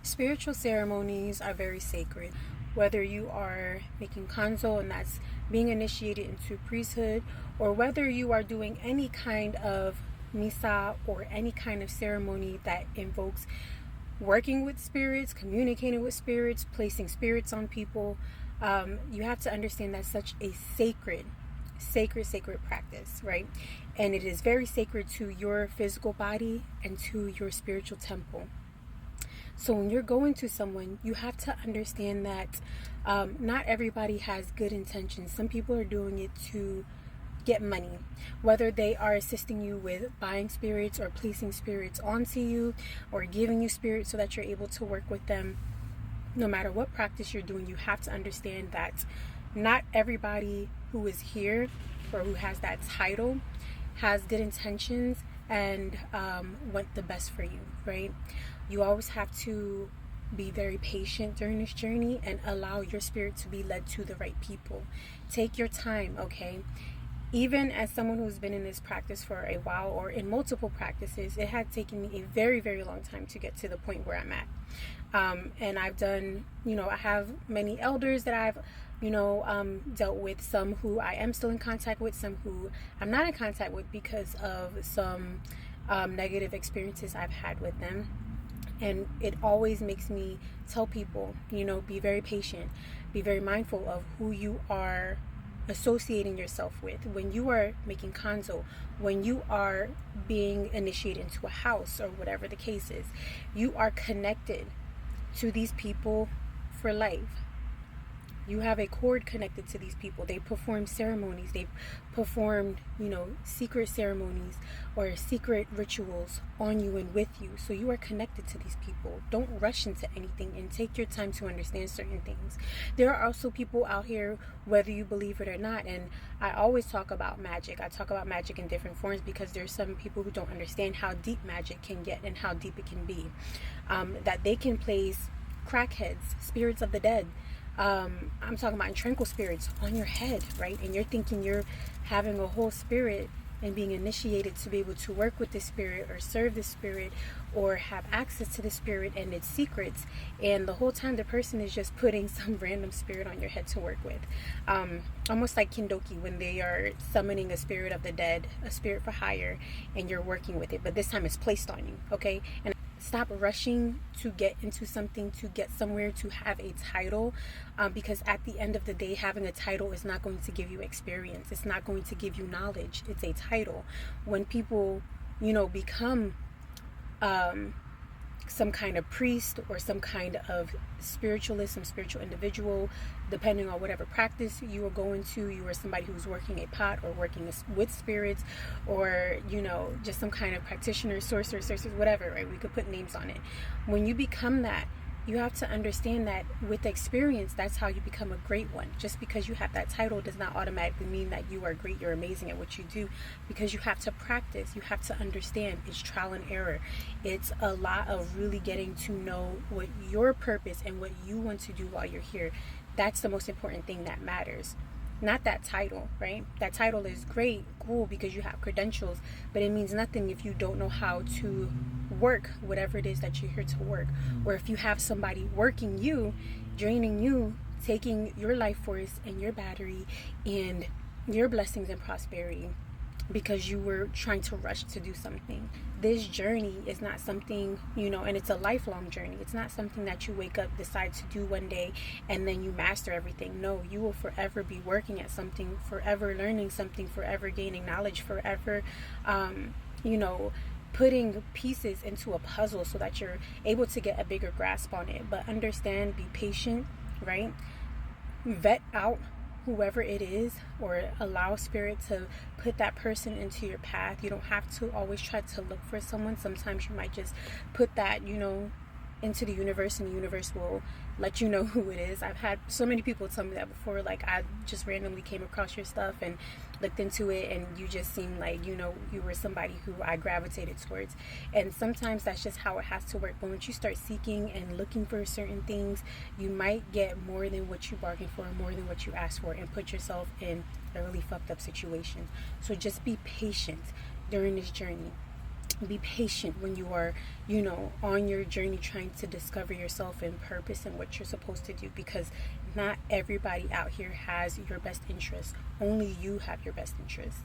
Spiritual ceremonies are very sacred. Whether you are making kanzo, and that's being initiated into priesthood, or whether you are doing any kind of misa or any kind of ceremony that invokes working with spirits, communicating with spirits, placing spirits on people, you have to understand that's such a sacred practice, right? And it is very sacred to your physical body and to your spiritual temple. So when you're going to someone, you have to understand that not everybody has good intentions. Some people are doing it to get money, whether they are assisting you with buying spirits or placing spirits onto you or giving you spirits so that you're able to work with them. No matter what practice you're doing, you have to understand that not everybody who is here or who has that title has good intentions and want the best for you, right? You always have to be very patient during this journey and allow your spirit to be led to the right people. Take your time, okay? Even as someone who's been in this practice for a while or in multiple practices, it had taken me a very, very long time to get to the point where I'm at. And I've done, I have many elders that I've, dealt with, some who I am still in contact with, some who I'm not in contact with because of some negative experiences I've had with them. And it always makes me tell people, be very patient, be very mindful of who you are associating yourself with. When you are making kanzo, when you are being initiated into a house or whatever the case is, you are connected to these people for life. You have a cord connected to these people. They perform ceremonies. They've performed, secret ceremonies or secret rituals on you and with you. So you are connected to these people. Don't rush into anything and take your time to understand certain things. There are also people out here, whether you believe it or not, and I always talk about magic. I talk about magic in different forms because there's some people who don't understand how deep magic can get and how deep it can be. That they can place crackheads, spirits of the dead, I'm talking about tranquil spirits on your head, right? And you're thinking you're having a whole spirit and being initiated to be able to work with the spirit or serve the spirit or have access to the spirit and its secrets. And the whole time the person is just putting some random spirit on your head to work with. Almost like Kindoki when they are summoning a spirit of the dead, a spirit for hire, and you're working with it. But this time it's placed on you, okay? And stop rushing to get into something, to get somewhere, to have a title, because at the end of the day, having a title is not going to give you experience. It's not going to give you knowledge. It's a title. When people, become some kind of priest or some kind of spiritualist, some spiritual individual, depending on whatever practice you are going to, you are somebody who's working a pot or working with spirits, or just some kind of practitioner, sorcerer, whatever, right? We could put names on it. When you become that, you have to understand that with experience, that's how you become a great one. Just because you have that title does not automatically mean that you are great, you're amazing at what you do, because you have to practice, you have to understand. It's trial and error. It's a lot of really getting to know what your purpose and what you want to do while you're here. That's the most important thing that matters. Not that title, right? That title is great, cool, because you have credentials, but it means nothing if you don't know how to work whatever it is that you're here to work. Or if you have somebody working you, draining you, taking your life force and your battery and your blessings and prosperity because you were trying to rush to do something. This journey is not something, and it's a lifelong journey. It's not something that you wake up, decide to do one day, and then you master everything. No, you will forever be working at something, forever learning something, forever gaining knowledge, forever, putting pieces into a puzzle so that you're able to get a bigger grasp on it. But understand, be patient, right? Vet out whoever it is, or allow spirit to put that person into your path. You don't have to always try to look for someone. Sometimes you might just put that, into the universe, and the universe will let you know who it is. I've had so many people tell me that before, like I just randomly came across your stuff and looked into it, and you just seemed like, you were somebody who I gravitated towards. And sometimes that's just how it has to work. But once you start seeking and looking for certain things, you might get more than what you bargained for, more than what you asked for, and put yourself in a really fucked up situation. So just be patient during this journey. Be patient when you are, on your journey trying to discover yourself and purpose and what you're supposed to do, because not everybody out here has your best interest. Only you have your best interest.